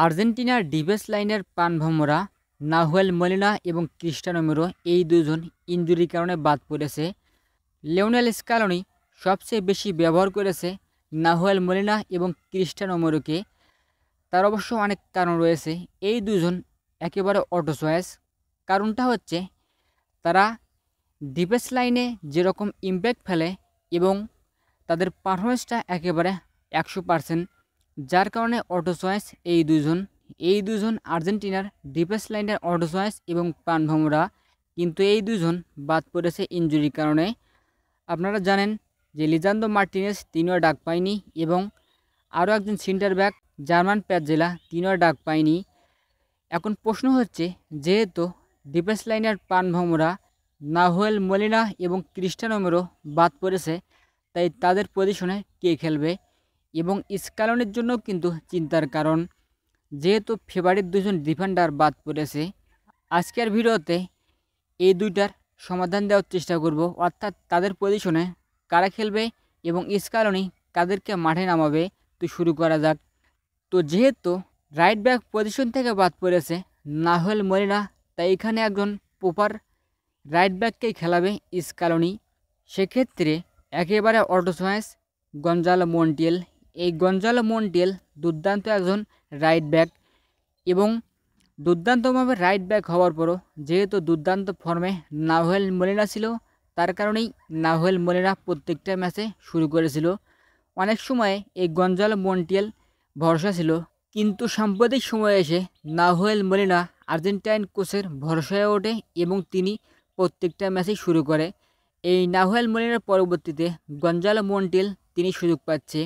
আর্জেন্টিনার ডিফেন্স লাইনের প্রাণভোমরা Nahuel Molina এবং ক্রিস্টিয়ানো রোমেরো এই দুজন ইনজুরির কারণে বাদ পড়েছে। লিওনেল স্ক্যালোনি সবচেয়ে বেশি ব্যবহার করেছে নাহুয়েল মলিনা এবং ক্রিস্টিয়ানো রোমেরোকে। তার অবশ্য অনেক কারণ রয়েছে। এই দুজন একেবারে অটো চয়েস। কারণটা হচ্ছে তারা ডিফেন্স লাইনে যেরকম ইমপ্যাক্ট ফেলে এবং তাদের পারফরমেন্সটা একেবারে 100%, যার কারণে অটো চয়েস এই দুজন আর্জেন্টিনার ডিফেন্স লাইনের অটো চয়েস এবং প্রাণভোমরা। কিন্তু এই দুজন বাদ পড়েছে ইনজুরির কারণে। আপনারা জানেন যে লিজান্দ্রো মার্টিনেজ তিনিও ডাক পায়নি এবং আরও একজন সেন্টার ব্যাক জার্মান প্যাটজেলা তিনিও ডাক পায়নি। এখন প্রশ্ন হচ্ছে, যেহেতু ডিফেন্স লাইনের প্রাণভোমরা নাহুয়েল মলিনা এবং ক্রিস্টিয়ানো রোমেরো বাদ পড়েছে, তাই তাদের পজিশনে কে খেলবে? এবং স্ক্যালোনির জন্য কিন্তু চিন্তার কারণ, যেহেতু ফেভারিট দুজন ডিফেন্ডার বাদ পড়েছে। আজকের ভিডিওতে এই দুইটার সমাধান দেওয়ার চেষ্টা করব, অর্থাৎ তাদের পজিশনে কারা খেলবে এবং স্ক্যালোনি কাদেরকে মাঠে নামাবে। তো শুরু করা যাক। তো যেহেতু রাইট ব্যাক পজিশন থেকে বাদ পড়েছে নাহুয়েল মলিনা, তাই এখানে একজন প্রপার রাইট ব্যাককেই খেলাবে স্ক্যালোনি। সেক্ষেত্রে একেবারে অটো চয়েস গঞ্জালো মন্টিয়েল। এই গঞ্জালো মন্টিয়েল দুর্দান্ত একজন রাইট ব্যাক এবং দুর্দান্তভাবে রাইট ব্যাক হওয়ার পরও যেহেতু দুর্দান্ত ফর্মে নাহুয়েল মলিনা ছিল, তার কারণেই নাহুয়েল মলিনা প্রত্যেকটা ম্যাচে শুরু করেছিল। অনেক সময়ে এই গঞ্জালো মন্টিয়েল ভরসা ছিল, কিন্তু সাম্প্রতিক সময়ে এসে নাহুয়েল মলিনা আর্জেন্টাইন কোচের ভরসায় ওঠে এবং তিনি প্রত্যেকটা ম্যাচেই শুরু করে। এই নাহুয়েল মলিনার পরবর্তীতে গঞ্জালো মন্টিয়েল তিনি সুযোগ পাচ্ছে।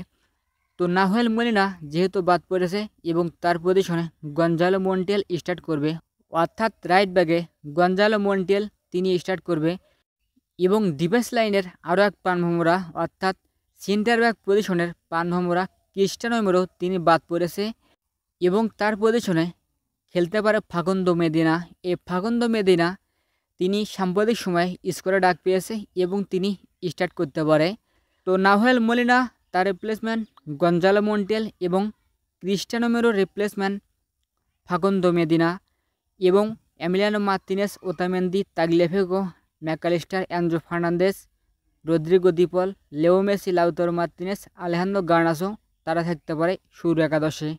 তো নাহুয়েল মলিনা যেহেতু বাদ পড়েছে এবং তার পজিশনে গঞ্জালো মন্টিয়েল স্টার্ট করবে, অর্থাৎ রাইট ব্যাকে গঞ্জালো মন্টিয়েল তিনি স্টার্ট করবে। এবং ডিফেন্স লাইনের আরও এক প্রাণভোমরা অর্থাৎ সেন্টার ব্যাক পজিশনের প্রাণভোমরা ক্রিস্টিয়ানো রোমেরো তিনি বাদ পড়েছে এবং তার পজিশনে খেলতে পারে ফাকুন্দো মেদিনা। এই ফাকুন্দো মেদিনা তিনি সাম্প্রতিক সময়ে স্কোরে ডাক পেয়েছে এবং তিনি স্টার্ট করতে পারে। তো নাহুয়েল মলিনা তার রিপ্লেসমেন্ট গঞ্জালো মন্টিয়েল এবং ক্রিস্টিয়ানো রোমেরোর রিপ্লেসমেন্ট ফাকুন্দো মেদিনা এবং Emiliano Martinez, Otamendi, Tagliafico, MacAllister, Enzo Fernandez, Rodrigo De Paul, Leo Messi, Lautaro Martinez, Alejandro Garnacho তারা থাকতে পারে শুরু একাদশে।